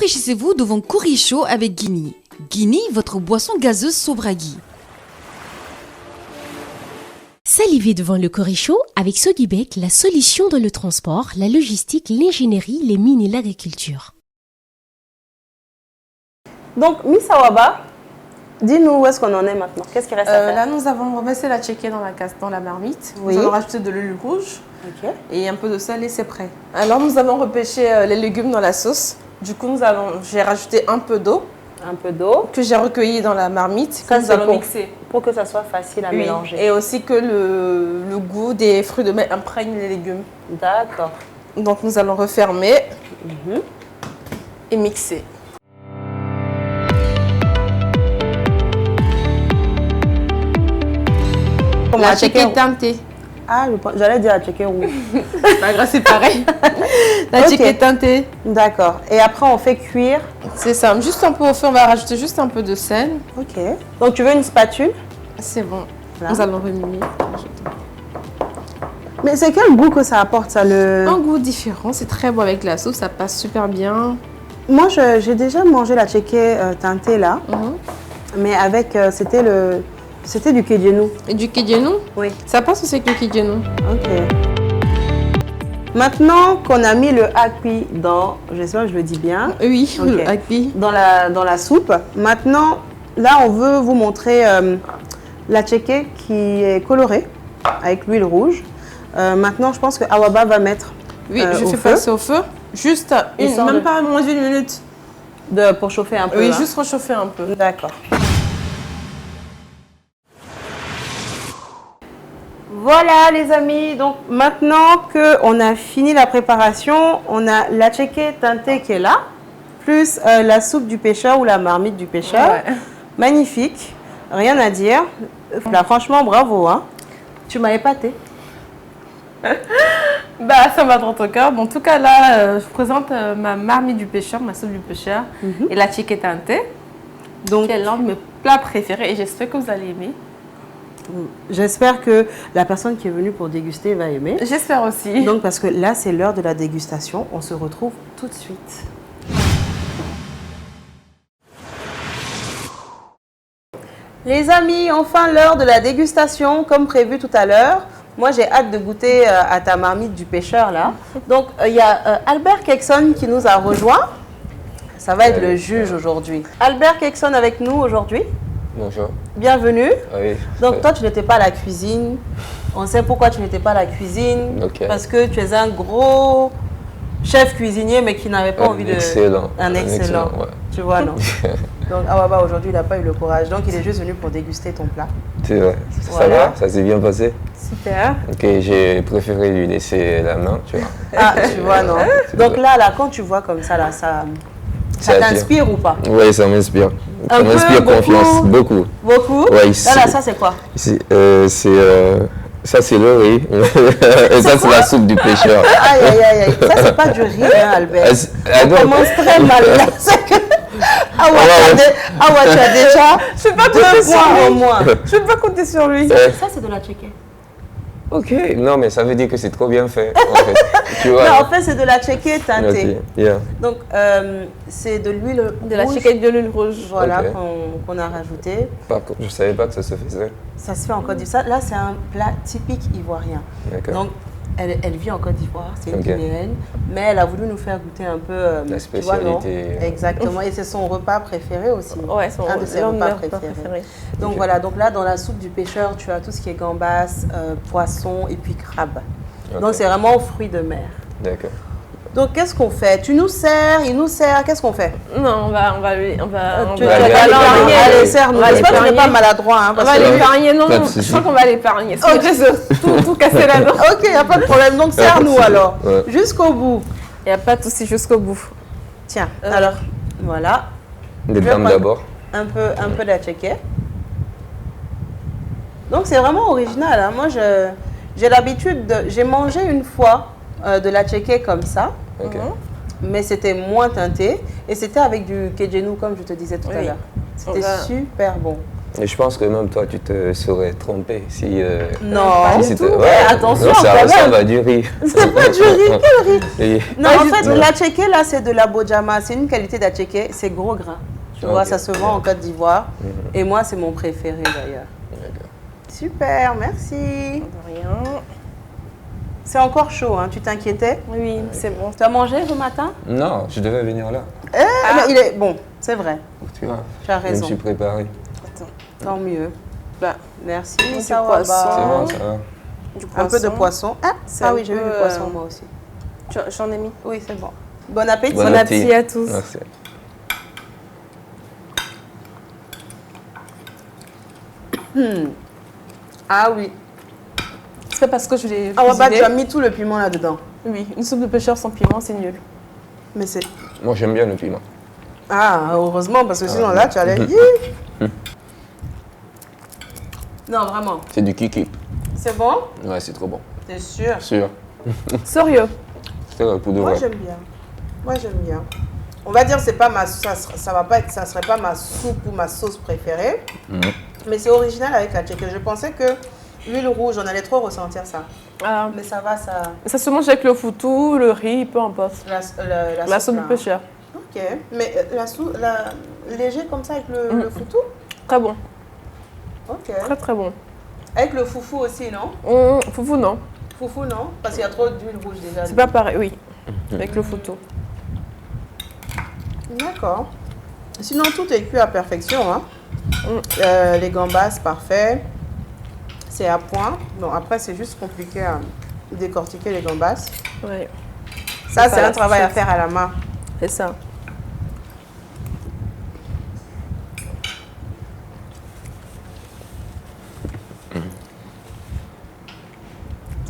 Rafraîchissez-vous devant curry chaud avec Guinea. Guinea, votre boisson gazeuse Sobragui. Salivez devant le curry chaud avec Sodibek, la solution dans le transport, la logistique, l'ingénierie, les mines et l'agriculture. Donc, Miss Awaba, dis-nous où est-ce qu'on en est maintenant. Qu'est-ce qu'il reste à faire? Là, nous avons reversé la tchéké dans la marmite. Oui. Nous allons rajouter de l'huile rouge Et et un peu de sel et c'est prêt. Alors, nous avons repêché les légumes dans la sauce. Du coup, j'ai rajouté un peu d'eau un peu d'eau. que j'ai recueillie dans la marmite. Ça, Que nous c'est allons mixer. pour que ça soit facile à Oui. mélanger. Et aussi que le goût des fruits de mer imprègne les légumes. D'accord. Donc, nous allons refermer et mixer. La tchéké teintée. Ah, j'allais dire la tchéké rouge. Pas grave, c'est pareil. La Ok. tchéké teintée. D'accord. Et après, on fait cuire. C'est ça. Juste un peu au feu, on va rajouter juste un peu de sel. Ok. Donc, tu veux une spatule? C'est bon. Voilà. Nous allons remuer. Mais c'est quel goût que ça apporte, ça, le... Un goût différent, c'est très bon avec la sauce, ça passe super bien. Moi, j'ai déjà mangé la tchéké teintée, là. Mais avec... C'était du kédjenou. Et du kédjenou, Oui. ça passe aussi avec le kédjenou. Ok. Maintenant qu'on a mis le akpi dans... J'espère que je le dis bien. Oui, Ok. le akpi. Dans la soupe. Maintenant, là, on veut vous montrer la tchéké qui est colorée avec l'huile rouge. Maintenant, je pense que Awaba va mettre Oui, je au fais feu. passer au feu. Juste Histoire même de- pas moins d'une minute. pour chauffer un peu. Oui, hein. juste réchauffer un peu. D'accord. Voilà les amis, donc maintenant qu'on a fini la préparation, on a la tchéké teintée qui est là, plus la soupe du pêcheur ou la marmite du pêcheur. Ouais. Magnifique, rien à dire. Là, franchement, bravo. Hein. Tu m'as épaté. Bah, ça m'a trop au cœur. Bon, en tout cas, là, je présente ma marmite du pêcheur, ma soupe du pêcheur et la tchéké teintée, Donc, qui est l'un de mes plats préférés et j'espère que vous allez aimer. j'espère que la personne qui est venue pour déguster va aimer. J'espère aussi. Donc, parce que là, c'est l'heure de la dégustation. On se retrouve tout de suite. Les amis, enfin l'heure de la dégustation, comme prévu tout à l'heure. Moi, j'ai hâte de goûter à ta marmite du pêcheur, là. Donc, il y a Albert Kekson qui nous a rejoint. Ça va être le juge aujourd'hui. Albert Kekson avec nous aujourd'hui. Bonjour. Bienvenue. Ah oui. Donc, toi, tu n'étais pas à la cuisine. On sait pourquoi tu n'étais pas à la cuisine. Ok. Parce que tu es un gros chef cuisinier, mais qui n'avait pas envie de... Excellent. Un excellent. Ouais. Tu vois, non? Donc, Awaba, aujourd'hui, il n'a pas eu le courage. Donc, il est juste venu pour déguster ton plat. C'est vrai. Ça Voilà. va? Ça s'est bien passé? Super. Ok, j'ai préféré lui laisser la main, tu vois. Ah, tu vois, non? Donc là, quand tu vois comme ça, là, ça Ça attire. t'inspire ou pas? Oui, ça m'inspire. Un Ça peu, m'inspire beaucoup? confiance, beaucoup. Beaucoup? Ouais, Là, ça, c'est quoi? Ça, c'est le riz. Et ça, c'est la soupe du pêcheur. Aïe, aïe, aïe, aïe. Ça, c'est pas du riz, hein, Albert. Ah, On non. commence très mal là. C'est que... Awa, tu as déjà Je ne peux pas deux compter sur points au lui. moins. Je ne peux pas compter sur lui. Ça, c'est de la tchéké. Ok, non, mais ça veut dire que c'est trop bien fait, en fait. Tu vois? Non, en fait, c'est de la tchéké teintée. Ok, yeah. Donc, c'est de l'huile De la rouge, tchéké de l'huile rouge. voilà, Ok. qu'on a rajouté. Par contre, je ne savais pas que ça se faisait. Ça se fait en Côte d'Ivoire. Là, c'est un plat typique ivoirien. D'accord. Donc, elle vit en Côte d'Ivoire, c'est une Ok. Guinéenne, mais elle a voulu nous faire goûter un peu La tu vois, non? spécialité. Exactement, et c'est son repas préféré aussi. Ouais, c'est un de ses l'un repas mes préférés. Donc Ok. voilà, donc là dans la soupe du pêcheur, tu as tout ce qui est gambas, poisson et puis crabe. Ok. Donc c'est vraiment fruits de mer. D'accord. Donc qu'est-ce qu'on fait? Tu nous sers, il nous sert, qu'est-ce qu'on fait? Non, on va Tu va as l'épargner. l'épargner. Allez, sers-nous. On va J'espère que tu n'es pas l'épargner. maladroit. Hein, On parce va que... l'épargner, non, Pas de je souci. crois qu'on va l'épargner. Parce que j'ai tout cassé là-dedans. Ok, il n'y a pas de problème. Donc sers-nous alors, Ouais. jusqu'au bout. Il n'y a pas de souci jusqu'au bout. Tiens, alors, voilà. Des Je vais dames prendre d'abord. un peu de la tchéké. Donc c'est vraiment original. Hein. Moi, j'ai l'habitude de... J'ai mangé une fois de la tchéké comme ça, Ok. mais c'était moins teinté. Et c'était avec du kédjenou, comme je te disais tout à Oui. l'heure. C'était On va- super bon. Et je pense que même toi, tu te serais trompé si... Non, si pas du c'était- tout. ouais, Attention, non, ça quand ressemble même. à du riz. C'est pas du riz, quel riz? Et- Non, en fait, l'attiéké, là, c'est de la bojama. C'est une qualité d'attiéké. C'est gros gras. Tu vois, Ok. ça se vend en Côte d'Ivoire. Et moi, c'est mon préféré, d'ailleurs. D'accord. Super, merci. De rien. C'est encore chaud, hein. Tu t'inquiétais? Oui, c'est bon. Tu as mangé ce matin? Non, je devais venir là. Mais il est... Bon, c'est vrai. Tu vois, Tu as je me raison. suis préparé. Tant mieux. Bah, Merci, Du Sawaba. poisson. C'est bon, ça va. du Un peu de poisson. poisson. Ah, C'est oui, un j'ai eu peu, du poisson, moi aussi. J'en ai mis. Oui, c'est bon. Bon appétit. Bon Bon appétit à tous. Merci. Ah oui. C'est parce que je l'ai Ah, bah, tu cuisiné. as mis tout le piment là-dedans. Oui, une soupe de pêcheur sans piment, c'est nul. Mais c'est... Moi, j'aime bien le piment. Ah, heureusement, parce que sinon là, tu allais... Non, vraiment. C'est du kiki. C'est bon? Ouais, c'est trop bon. T'es sûr? Sûr. Sérieux. C'est vrai, pour de Moi, vrai. j'aime bien. Moi, j'aime bien. On va dire c'est pas ma... Ça va pas être... Ça serait pas ma soupe ou ma sauce préférée. Mais c'est original avec la tchéké. Je pensais que l'huile rouge, on allait trop ressentir ça. Ah, Mais ça va, ça... ça se mange avec le foutou, le riz, peu importe. La soupe de là. pêcheur. Ok. Mais la soupe... Léger comme ça avec le foutou? Très bon. Ok. Très très bon. Avec le foufou aussi, non? Foufou, non. Foufou, non? Parce qu'il y a trop d'huile rouge déjà. C'est pas pareil, oui. Avec le foutou. D'accord. Sinon, tout est cuit à perfection. Hein. Les gambas, parfait. C'est à point. Bon, après, c'est juste compliqué à décortiquer les gambas. Ouais, Ça, c'est pas un la travail à chose. faire à la main. c'est ça.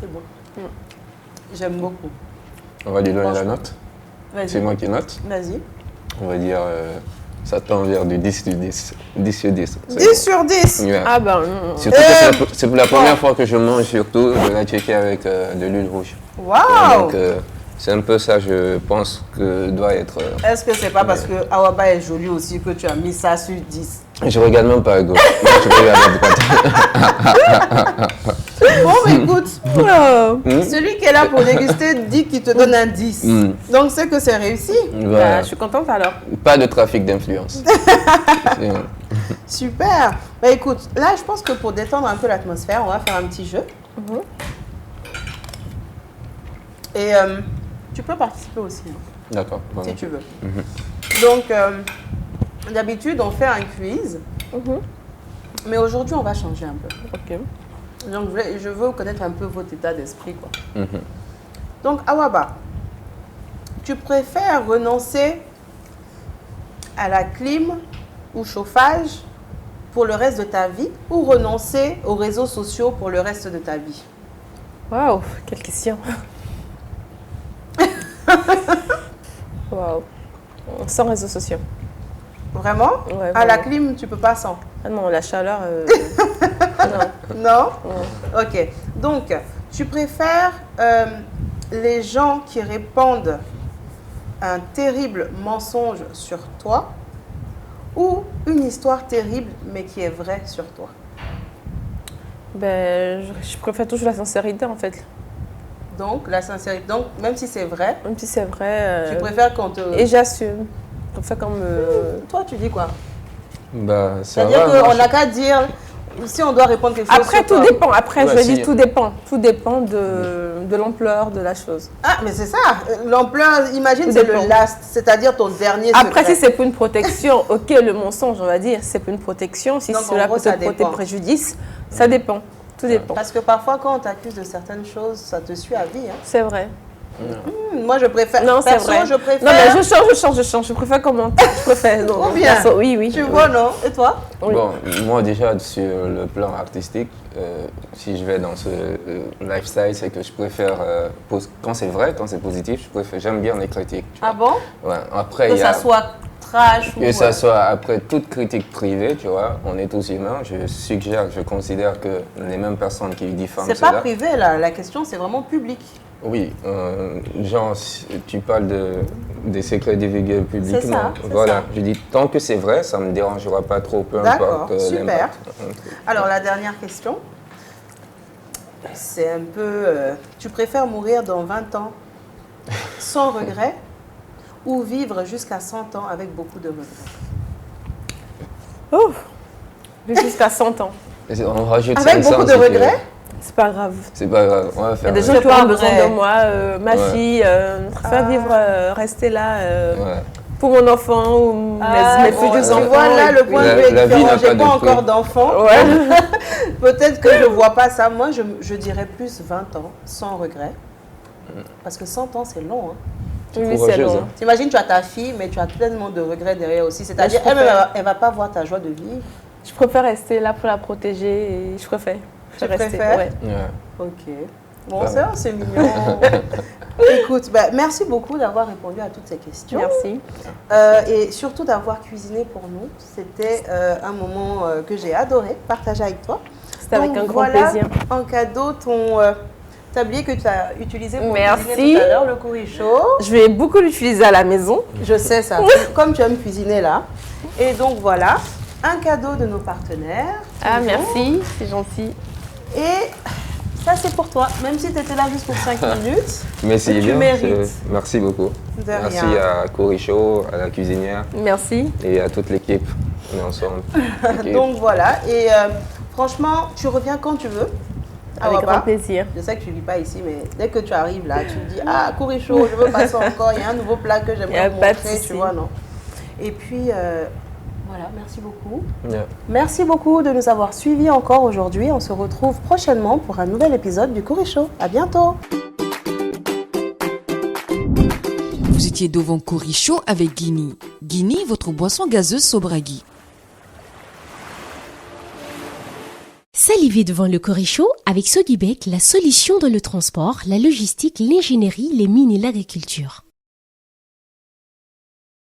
C'est bon. J'aime beaucoup. On va lui donner la Franchement. note. Vas-y. C'est moi qui note. Vas-y. On va dire, ça tend vers du 10 sur 10. 10 sur 10. C'est 10 sur 10. bon. Ouais. Ah ben, Surtout que c'est la première fois que je mange surtout de la tchéké avec de l'huile rouge. Waouh! Donc, c'est un peu ça, je pense, que doit être... Est-ce que c'est pas parce que Awaba est jolie aussi que tu as mis ça sur 10? Je regarde même pas à gauche. Moi, je regarde à droite. Bon, mais écoute, oh, celui qui est là pour déguster dit qu'il te donne un 10. Donc, c'est que c'est réussi. Voilà. bah, je suis contente alors. Pas de trafic d'influence. C'est- Super. Bah écoute, là, je pense que pour détendre un peu l'atmosphère, on va faire un petit jeu. Et tu peux participer aussi, hein, D'accord. si tu veux. Donc, d'habitude, on fait un quiz. Mais aujourd'hui, on va changer un peu. Ok. Donc, je veux connaître un peu votre état d'esprit, quoi. Mhm. Donc, Awaba, tu préfères renoncer à la clim ou chauffage pour le reste de ta vie ou renoncer aux réseaux sociaux pour le reste de ta vie? Waouh, quelle question. Waouh. Sans réseaux sociaux. Vraiment? Ouais, À la vraiment. clim, tu peux pas sans? Ah non, la chaleur. non. Non? Ok. Donc, tu préfères les gens qui répandent un terrible mensonge sur toi ou une histoire terrible mais qui est vraie sur toi? Ben, je préfère toujours la sincérité en fait. Donc, la sincérité. Donc, même si c'est vrai, Même si c'est vrai. tu préfères qu'on te... Et j'assume. Je préfère comme. Toi, tu dis quoi? Bah, ça C'est-à-dire va. moi, qu'on n'a qu'à dire... Si on doit répondre quelque chose Après, sur tout toi. dépend. Après, Ouais, je vais si. dire tout dépend. Tout dépend de l'ampleur de la chose. Ah, mais c'est ça. L'ampleur, imagine, Tout c'est dépend. le last, c'est-à-dire ton dernier Après, secret. si c'est pour une protection, ok, le mensonge, on va dire, c'est pour une protection. Si Donc, en cela gros, peut ça te porter dépend. préjudice, ça dépend. Tout dépend. Parce que parfois, quand on t'accuse de certaines choses, ça te suit à vie. Hein. C'est vrai. Moi, je préfère. Non, c'est Perso, vrai. je préfère. Non, mais je change. Je préfère commenter. Je préfère. Non, Trop bien. perso, oui, oui. Tu vois, non? Et toi? Oui. Bon, moi déjà sur le plan artistique, si je vais dans ce lifestyle, c'est que je préfère, quand c'est vrai, quand c'est positif, j'aime bien les critiques. tu Ah vois. bon? Ouais. Après, Que il y a, ça soit trash ou. que ça soit après toute critique privée, tu vois, on est tous humains. Je considère que les mêmes personnes qui diffament C'est pas cela. privé, là. La question, c'est vraiment public. Oui, genre, si tu parles des secrets divulgués publiquement. C'est Voilà, ça. je dis, tant que c'est vrai, ça ne me dérangera pas trop, peu D'accord, importe super. l'impact. Alors, la dernière question, c'est un peu... tu préfères mourir dans 20 ans sans regret ou vivre jusqu'à 100 ans avec beaucoup de regrets? Ouf. Jusqu'à 100 ans. On rajoute Avec 500 beaucoup de si tu veux. regrets? C'est pas grave. C'est pas grave, on va Il y a faire des gens C'est qui pas auront besoin vrai. de moi, ma Ouais. fille, préfère vivre, rester là Ouais. pour mon enfant ou mes Bon, futurs tu enfants. vois, là, le point de vue est La vie différent. n'a J'ai pas pas de prix. encore d'enfant. Ouais. Peut-être que je ne vois pas ça. Moi, je dirais plus 20 ans, sans regret. Parce que 100 ans, c'est long. Hein. Oui, c'est Courageuse, long. hein. T'imagines, tu as ta fille, mais tu as tellement de regrets derrière aussi. C'est-à-dire, je préfère. elle ne va pas voir ta joie de vivre. Je préfère rester là pour la protéger et je préfère. Tu rester, préfères? ouais. Ouais. Ok. Bon, Ça va. c'est mignon. Écoute, merci beaucoup d'avoir répondu à toutes ces questions. Merci. Et surtout d'avoir cuisiné pour nous. C'était un moment que j'ai adoré partager avec toi. C'était avec Donc, un grand voilà, plaisir. en cadeau, ton tablier que tu as utilisé pour Merci. cuisiner tout à l'heure, le Kuricho. Je vais beaucoup l'utiliser à la maison. Je sais ça, comme tu aimes cuisiner là. Et donc voilà, un cadeau de nos partenaires. Ah, toujours. merci, c'est gentil. Et ça, c'est pour toi, même si tu étais là juste pour 5 minutes. Mais c'est Tu bien, mérites. merci beaucoup. De Merci rien. à Kuricho, à la cuisinière Merci. et à toute l'équipe. On est ensemble. L'équipe. Donc voilà, et franchement, tu reviens quand tu veux. Avec Awaba. grand plaisir. Je sais que tu ne vis pas ici, mais dès que tu arrives là, tu te dis ah, Kuricho, je veux passer encore, il y a un nouveau plat que Y a j'aimerais vous pas de montrer, tu souci. vois, non. Et puis, voilà, merci beaucoup. Yeah. Merci beaucoup de nous avoir suivis encore aujourd'hui. On se retrouve prochainement pour un nouvel épisode du Kuricho. À bientôt. Vous étiez devant Kuricho avec Guinea. Guinea, votre boisson gazeuse Sobragi. Saliver devant le Kuricho avec Sodibek, la solution dans le transport, la logistique, l'ingénierie, les mines et l'agriculture.